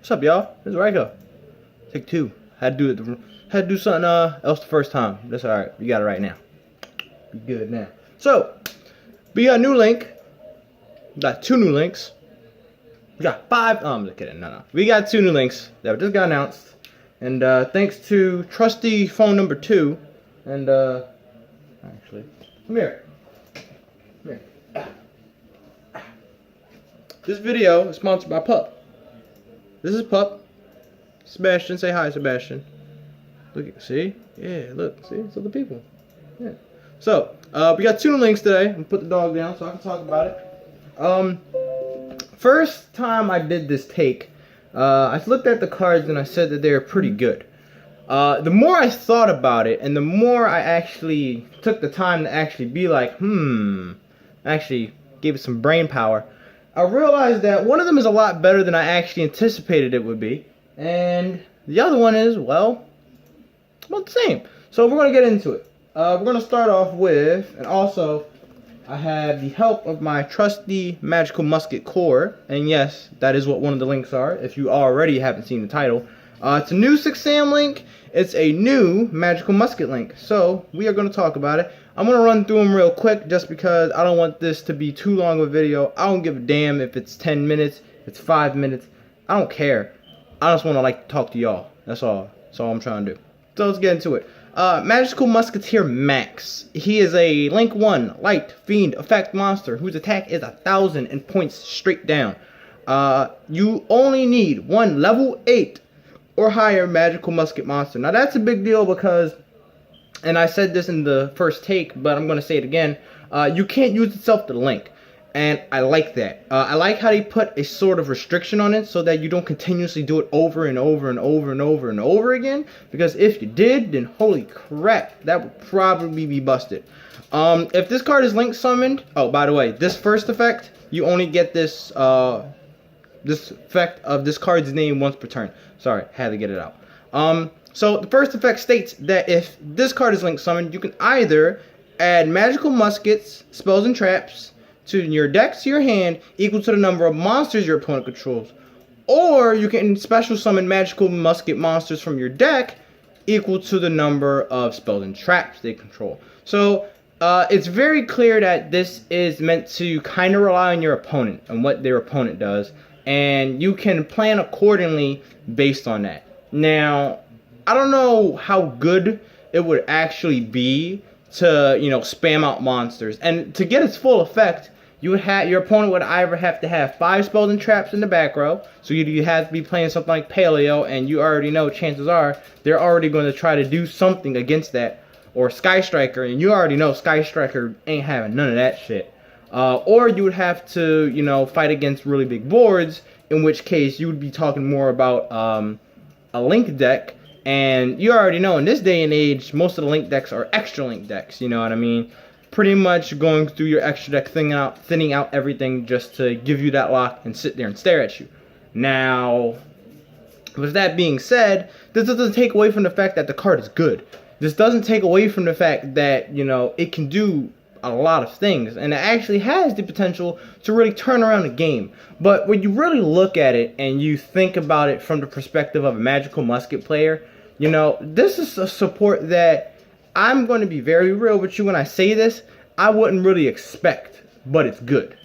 What's up, y'all? This is Rico. Take two. Had to do something else the first time. That's alright. You got it right now. You good now. So, we got a new link. We got 2 new links. We got 5. Oh, I'm just kidding. No. We got 2 new links that just got announced. And thanks to trusty phone number 2. And actually, come here. Come here. This video is sponsored by Pup. This is Pup. Sebastian, say hi, Sebastian. Look, see? Yeah, look, see? It's other people. Yeah. So, we got 2 links today. I'm gonna put the dog down so I can talk about it. First time I did this take, I looked at the cards and I said that they were pretty good. The more I thought about it, and the more I actually took the time to actually be like, actually gave it some brain power, I realized that one of them is a lot better than I actually anticipated it would be. And the other one is, well, about the same. So we're going to get into it. We're going to start off with, and also, I have the help of my trusty Magical Musket core. And yes, that is what one of the links are, if you already haven't seen the title. It's a new 6 Sam link. It's a new Magical Musket link. So, we are going to talk about it. I'm going to run through them real quick just because I don't want this to be too long of a video. I don't give a damn if it's 10 minutes, if it's 5 minutes. I don't care. I just want to talk to y'all. That's all. That's all I'm trying to do. So let's get into it. Magical Musketeer Max. He is a Link 1 Light Fiend Effect Monster whose attack is 1,000 and points straight down. You only need 1 level 8 or higher Magical Musket Monster. Now that's a big deal because, and I said this in the first take, but I'm going to say it again, you can't use itself to Link. And I like that. I like how they put a sort of restriction on it so that you don't continuously do it over and over and over and over and over again. Because if you did, then holy crap, that would probably be busted. If this card is Link summoned, oh, by the way, this first effect, you only get this this effect of this card's name once per turn. Sorry, had to get it out. So the first effect states that if this card is Link summoned, you can either add Magical Muskets, spells and traps to your deck to your hand equal to the number of monsters your opponent controls, or you can special summon Magical Musket monsters from your deck equal to the number of spells and traps they control. So it's very clear that this is meant to kind of rely on your opponent and what their opponent does, and you can plan accordingly based on that. Now, I don't know how good it would actually be to, spam out monsters, and to get its full effect, you would have, your opponent would either have to have 5 spells and traps in the back row, so you have to be playing something like Paleo, and you already know chances are they're already going to try to do something against that, or Sky Striker, and you already know Sky Striker ain't having none of that shit. Or you would have to, fight against really big boards, in which case you would be talking more about a Link deck, and you already know in this day and age, most of the Link decks are extra Link decks, you know what I mean? Pretty much going through your extra deck, thinning out everything just to give you that lock and sit there and stare at you. Now, with that being said, this doesn't take away from the fact that the card is good. This doesn't take away from the fact that, it can do a lot of things, and it actually has the potential to really turn around the game. But when you really look at it and you think about it from the perspective of a Magical Musket player, this is a support that I'm going to be very real with you when I say this, I wouldn't really expect, but it's good.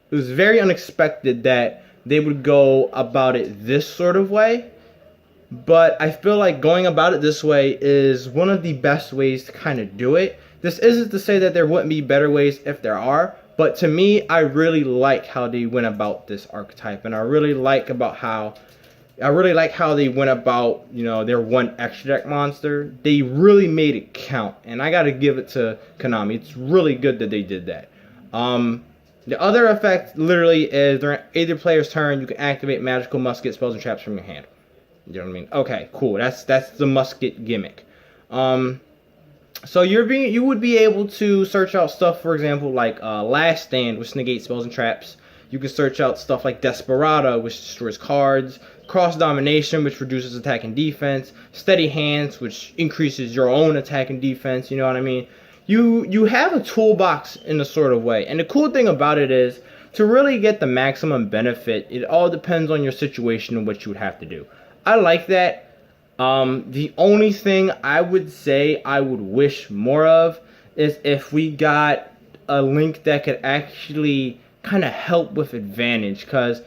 It was very unexpected that they would go about it this sort of way, but I feel like going about it this way is one of the best ways to kind of do it. This isn't to say that there wouldn't be better ways if there are, but to me, I really like how they went about this archetype, and I really like how they went about, their 1 extra deck monster. They really made it count, and I gotta give it to Konami. It's really good that they did that. The other effect literally is during either player's turn, you can activate Magical Musket spells and traps from your hand. You know what I mean? Okay, cool. That's the Musket gimmick. So you would be able to search out stuff, for example, like Last Stand, which negates spells and traps. You can search out stuff like Desperado, which destroys cards. Cross Domination, which reduces attack and defense. Steady Hands, which increases your own attack and defense. You know what I mean? You have a toolbox in a sort of way. And the cool thing about it is, to really get the maximum benefit, it all depends on your situation and what you would have to do. I like that. The only thing I would say I would wish more of is if we got a link that could actually kind of help with advantage. Because,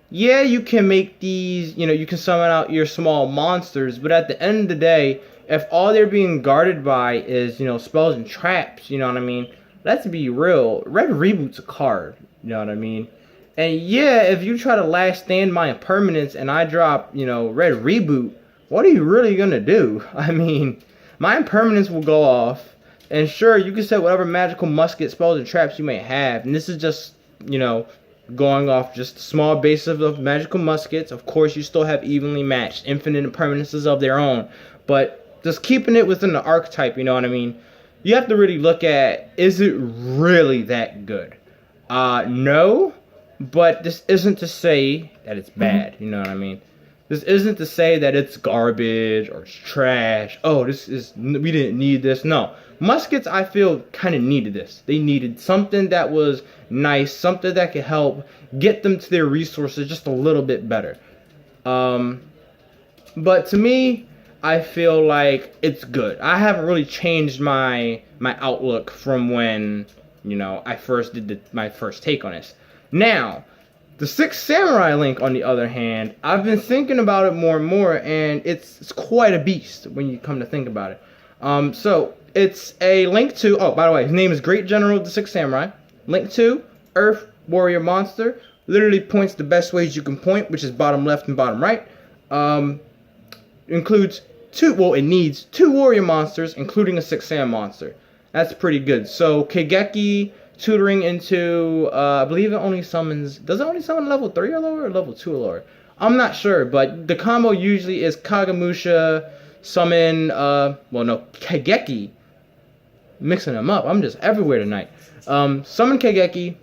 yeah, you can make these, you can summon out your small monsters, but at the end of the day, if all they're being guarded by is, spells and traps, you know what I mean? Let's be real. Red Reboot's a card, you know what I mean? And yeah, if you try to last stand my impermanence and I drop, Red Reboot, what are you really going to do? I mean, my impermanence will go off. And sure, you can set whatever magical musket spells and traps you may have. And this is just, going off just a small base of magical muskets. Of course, you still have evenly matched infinite impermanences of their own. But just keeping it within the archetype, you know what I mean? You have to really look at, is it really that good? No. But this isn't to say that it's bad, you know what I mean? This isn't to say that it's garbage or it's trash. Oh, we didn't need this. No. Muskets, I feel, kind of needed this. They needed something that was nice, something that could help get them to their resources just a little bit better. But to me, I feel like it's good. I haven't really changed my outlook from when, I first did my first take on this. Now, the Sixth Samurai Link, on the other hand, I've been thinking about it more and more, and it's quite a beast when you come to think about it. So, it's a Link 2, oh, by the way, his name is Great General of the Sixth Samurai. Link 2, Earth Warrior Monster, literally points the best ways you can point, which is bottom left and bottom right. Includes it needs 2 warrior monsters, including a 6 Sam monster. That's pretty good. So, Kageki tutoring into, I believe it only summons, does it only summon level 3 or lower or level 2 or lower? I'm not sure, but the combo usually is Kagemusha, summon, Kageki, mixing them up, I'm just everywhere tonight. Summon Kageki,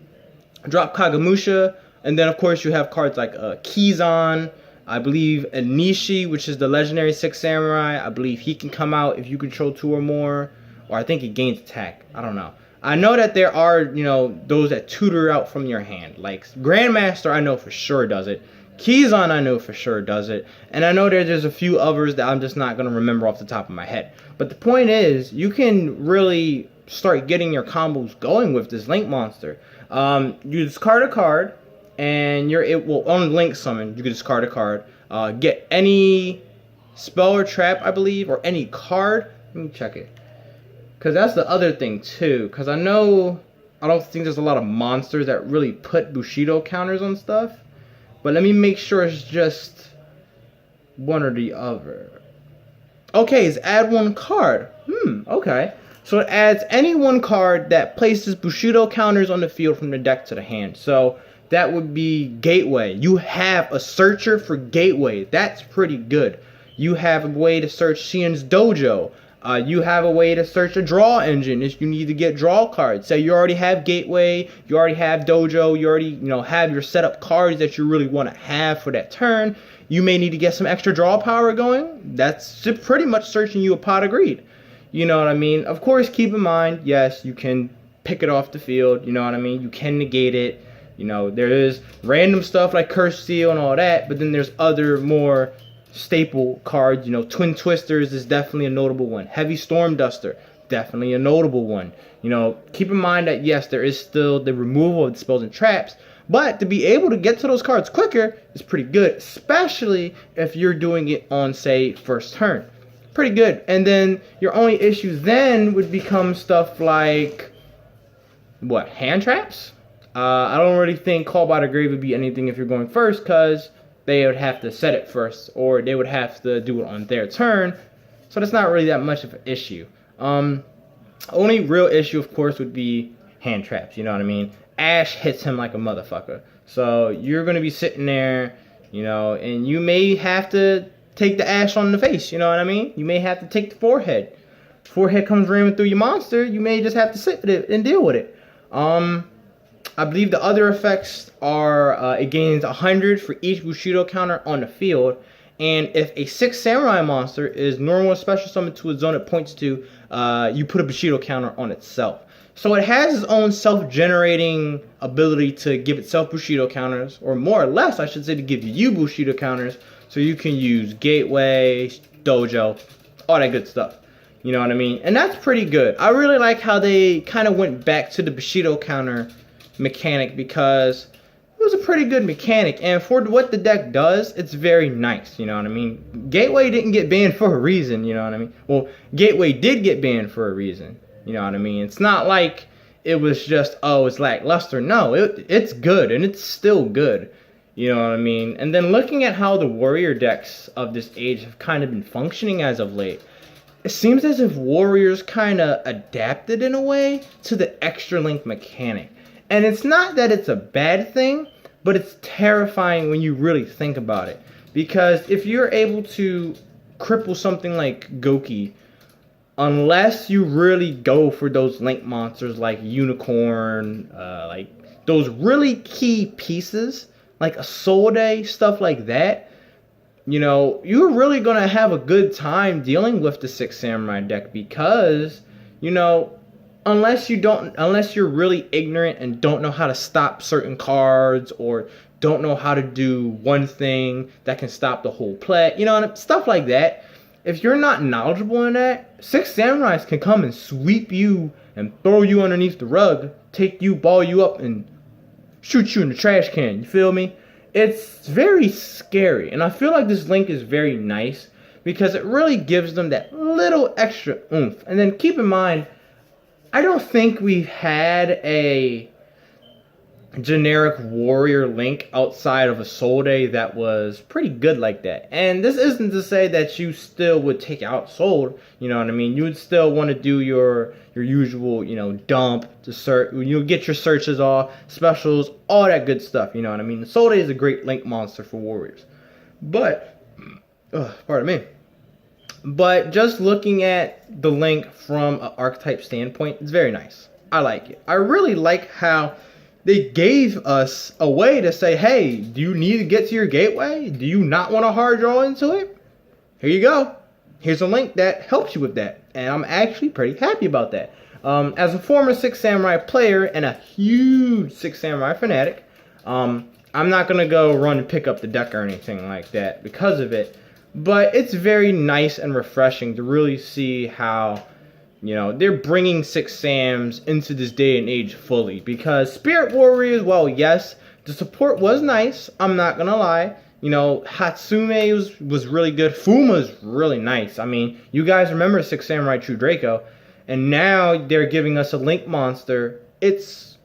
drop Kagemusha, and then of course you have cards like Kizan, I believe Anishi, which is the legendary 6 Samurai, I believe he can come out if you control 2 or more, or I think he gains attack, I don't know. I know that there are, those that tutor out from your hand. Like, Grandmaster, I know for sure does it. Kizan, I know for sure does it. And I know there's a few others that I'm just not going to remember off the top of my head. But the point is, you can really start getting your combos going with this Link monster. You discard a card, and on Link summon, you can discard a card. Get any spell or trap, I believe, or any card. Let me check it. Because that's the other thing, too. Because I don't think there's a lot of monsters that really put Bushido counters on stuff. But let me make sure it's just one or the other. Okay, it's add 1 card. Okay. So it adds any 1 card that places Bushido counters on the field from the deck to the hand. So that would be Gateway. You have a searcher for Gateway. That's pretty good. You have a way to search Xian's Dojo. You have a way to search a draw engine if you need to get draw cards. Say you already have Gateway, you already have Dojo, you already have your setup cards that you really want to have for that turn. You may need to get some extra draw power going. That's pretty much searching you a pot of greed. You know what I mean? Of course, keep in mind, yes, you can pick it off the field. You know what I mean? You can negate it. There is random stuff like Curse Seal and all that, but then there's other more staple cards. Twin Twisters is definitely a notable one. Heavy Storm Duster, definitely a notable one. Keep in mind that yes, there is still the removal of the spells and traps, but to be able to get to those cards quicker is pretty good, especially if you're doing it on, say, first turn. Pretty good. And then your only issue then would become stuff like, hand traps? I don't really think Call by the Grave would be anything if you're going first, because they would have to set it first, or they would have to do it on their turn. So that's not really that much of an issue. Only real issue, of course, would be hand traps. You know what I mean? Ash hits him like a motherfucker. So you're going to be sitting there, and you may have to take the Ash on the face. You know what I mean? You may have to take the forehead. Forehead comes ramming through your monster. You may just have to sit with it and deal with it. I believe the other effects are it gains 100 for each Bushido counter on the field, and if a 6 Samurai monster is normal or special summoned to a zone it points to, you put a Bushido counter on itself. So it has its own self-generating ability to give itself Bushido counters, or more or less, I should say, to give you Bushido counters, so you can use Gateway, Dojo, all that good stuff. You know what I mean? And that's pretty good. I really like how they kind of went back to the Bushido counter mechanic, because it was a pretty good mechanic, and for what the deck does, it's very nice. You know what I mean? Gateway didn't get banned for a reason. You know what I mean? Well, Gateway did get banned for a reason. You know what I mean? It's not like it was just, oh, it's lackluster. No, it's good, and it's still good. You know what I mean? And then looking at how the Warrior decks of this age have kind of been functioning as of late, it seems as if Warriors kind of adapted in a way to the extra link mechanic. And it's not that it's a bad thing, but it's terrifying when you really think about it. Because if you're able to cripple something like Goki, unless you really go for those link monsters like Unicorn, like those really key pieces, like a Soul Day, stuff like that, you know, you're really going to have a good time dealing with the Six Samurai deck, because, you know, unless you're really ignorant and don't know how to stop certain cards, or don't know how to do one thing that can stop the whole play, you know, stuff like that. If you're not knowledgeable in that, Six Samurais can come and sweep you and throw you underneath the rug, take you, ball you up, and shoot you in the trash can. You feel me? It's very scary, and I feel like this link is very nice because it really gives them that little extra oomph. And then keep in mind, I don't think we've had a generic Warrior link outside of a Soul Day that was pretty good like that. And this isn't to say that you still would take out Soul, you know what I mean? You would still want to do your usual, you know, dump, to search, you'll get your searches off, specials, all that good stuff, you know what I mean? The Soul Day is a great link monster for Warriors. But, pardon me. But just looking at the link from an archetype standpoint, it's very nice. I like it. I really like how they gave us a way to say, hey, do you need to get to your gateway? Do you not want to hard draw into it? Here you go. Here's a link that helps you with that. And I'm actually pretty happy about that. As a former Six Samurai player and a huge Six Samurai fanatic, I'm not going to go run and pick up the deck or anything like that because of it. But it's very nice and refreshing to really see how, you know, they're bringing Six Sams into this day and age fully. Because Spirit Warriors, well, yes, the support was nice. I'm not going to lie. You know, Hatsume was really good. Fuma's really nice. I mean, you guys remember Six Samurai True Draco. And now they're giving us a Link monster. It's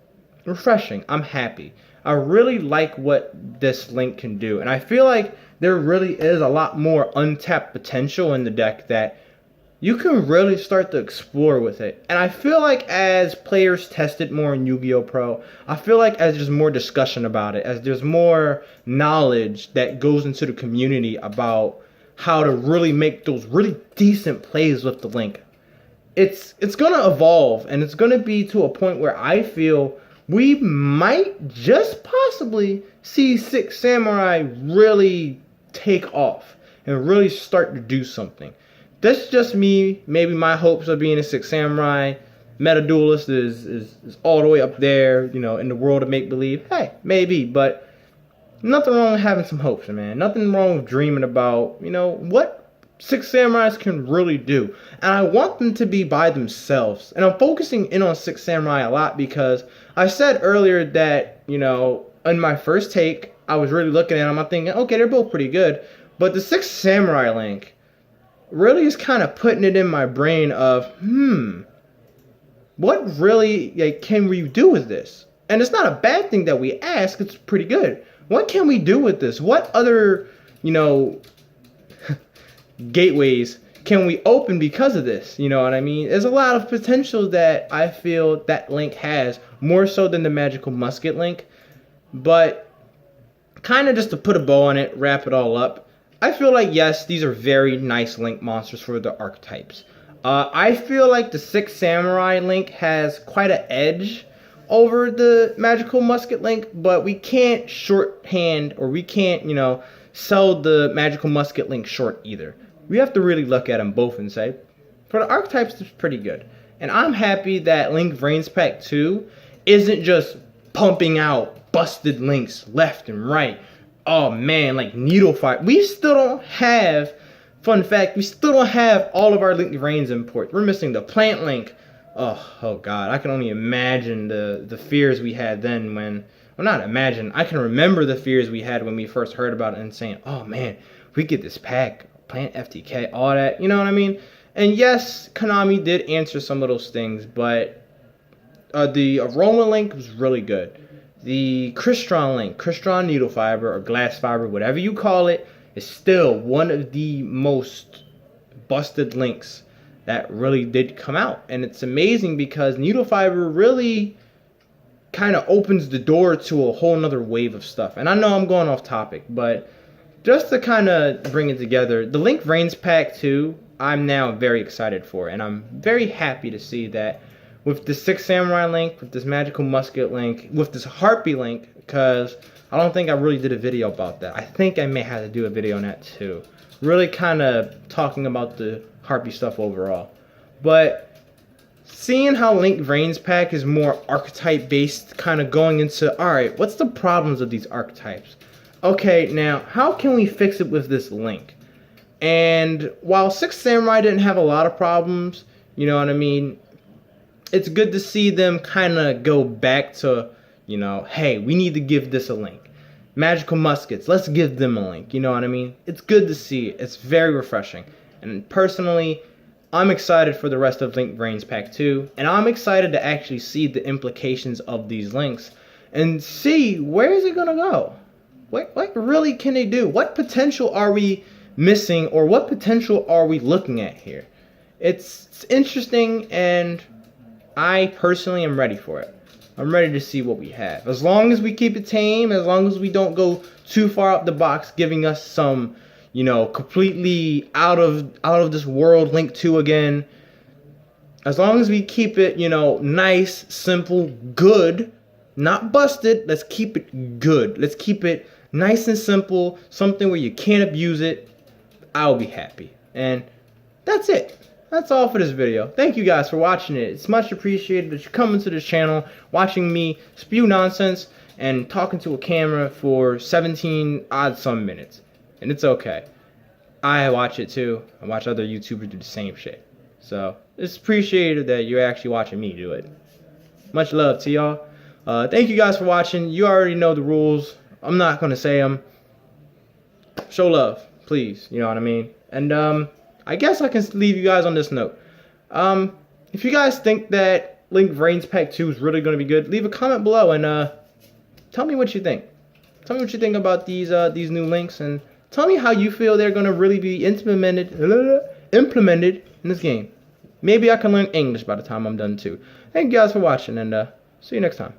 refreshing. I'm happy. I really like what this Link can do. And I feel like there really is a lot more untapped potential in the deck that you can really start to explore with it. And I feel like as players test it more in Yu-Gi-Oh! Pro, I feel like as there's more discussion about it, as there's more knowledge that goes into the community about how to really make those really decent plays with the Link, it's going to evolve, and it's going to be to a point where I feel we might just possibly see Six Samurai really take off and really start to do something. That's just me. Maybe my hopes of being a Six Samurai meta duelist is all the way up there, you know, in the world of make-believe. Hey, maybe, but nothing wrong with having some hopes, man. Nothing wrong with dreaming about, you know, what Six Samurais can really do. And I want them to be by themselves. And I'm focusing in on Six Samurai a lot because I said earlier that, you know, in my first take, I was really looking at them. I'm thinking, okay, they're both pretty good. But the Six Samurai link really is kind of putting it in my brain of, what really can we do with this? And it's not a bad thing that we ask. It's pretty good. What can we do with this? What other, you know, gateways can we open because of this? You know what I mean? There's a lot of potential that I feel that link has, more so than the Magical Musket link. But kind of just to put a bow on it, wrap it all up, I feel like, yes, these are very nice link monsters for the archetypes. I feel like the Six Samurai link has quite an edge over the Magical Musket link, but we can't shorthand, or we can't, you know, sell the Magical Musket link short either. We have to really look at them both and say, for the archetypes, it's pretty good. And I'm happy that Link Vrains Pack 2 isn't just pumping out busted links left and right. Oh man, like Needle Fire. We still don't have, fun fact, we still don't have all of our Link Vrains imports. We're missing the Plant Link. Oh god, I can only imagine the fears we had then when, well, not imagine, I can remember the fears we had when we first heard about it and saying, oh man, we get this pack, Plant FTK, all that, you know what I mean? And yes, Konami did answer some of those things, but the Aroma Link was really good. The Crystron Link, Crystron Needle Fiber or Glass Fiber, whatever you call it, is still one of the most busted links that really did come out. And it's amazing because Needle Fiber really kind of opens the door to a whole nother wave of stuff. And I know I'm going off topic, but just to kind of bring it together, the Link Vrains Pack 2, I'm now very excited for. And I'm very happy to see that with the 6 Samurai Link, with this Magical Musket Link, with this Harpy Link, because I don't think I really did a video about that. I think I may have to do a video on that too. Really kind of talking about the Harpy stuff overall. But seeing how Link Vrains Pack is more archetype based, kind of going into, alright, what's the problems of these archetypes? Okay, now, how can we fix it with this Link? And while 6 Samurai didn't have a lot of problems, you know what I mean, it's good to see them kind of go back to, you know, hey, we need to give this a link. Magical Muskets, let's give them a link, you know what I mean? It's good to see. It's very refreshing. And personally, I'm excited for the rest of Link Vrains Pack 2, and I'm excited to actually see the implications of these links and see where is it going to go. What really can they do? What potential are we missing, or what potential are we looking at here? It's interesting, and I personally am ready for it. I'm ready to see what we have. As long as we keep it tame, as long as we don't go too far out the box, giving us some, you know, completely out of this world Link 2 again. As long as we keep it, you know, nice, simple, good, not busted. Let's keep it good. Let's keep it nice and simple, something where you can't abuse it. I'll be happy. And that's it. That's all for this video. Thank you guys for watching it. It's much appreciated that you're coming to this channel, watching me spew nonsense and talking to a camera for 17 odd some minutes. And it's okay. I watch it too. I watch other YouTubers do the same shit. So it's appreciated that you're actually watching me do it. Much love to y'all. Thank you guys for watching. You already know the rules. I'm not going to say them. Show love, please. You know what I mean? And I guess I can leave you guys on this note. If you guys think that Link Vrains Pack 2 is really going to be good, leave a comment below and tell me what you think. Tell me what you think about these new links, and tell me how you feel they're going to really be implemented in this game. Maybe I can learn English by the time I'm done too. Thank you guys for watching, and see you next time.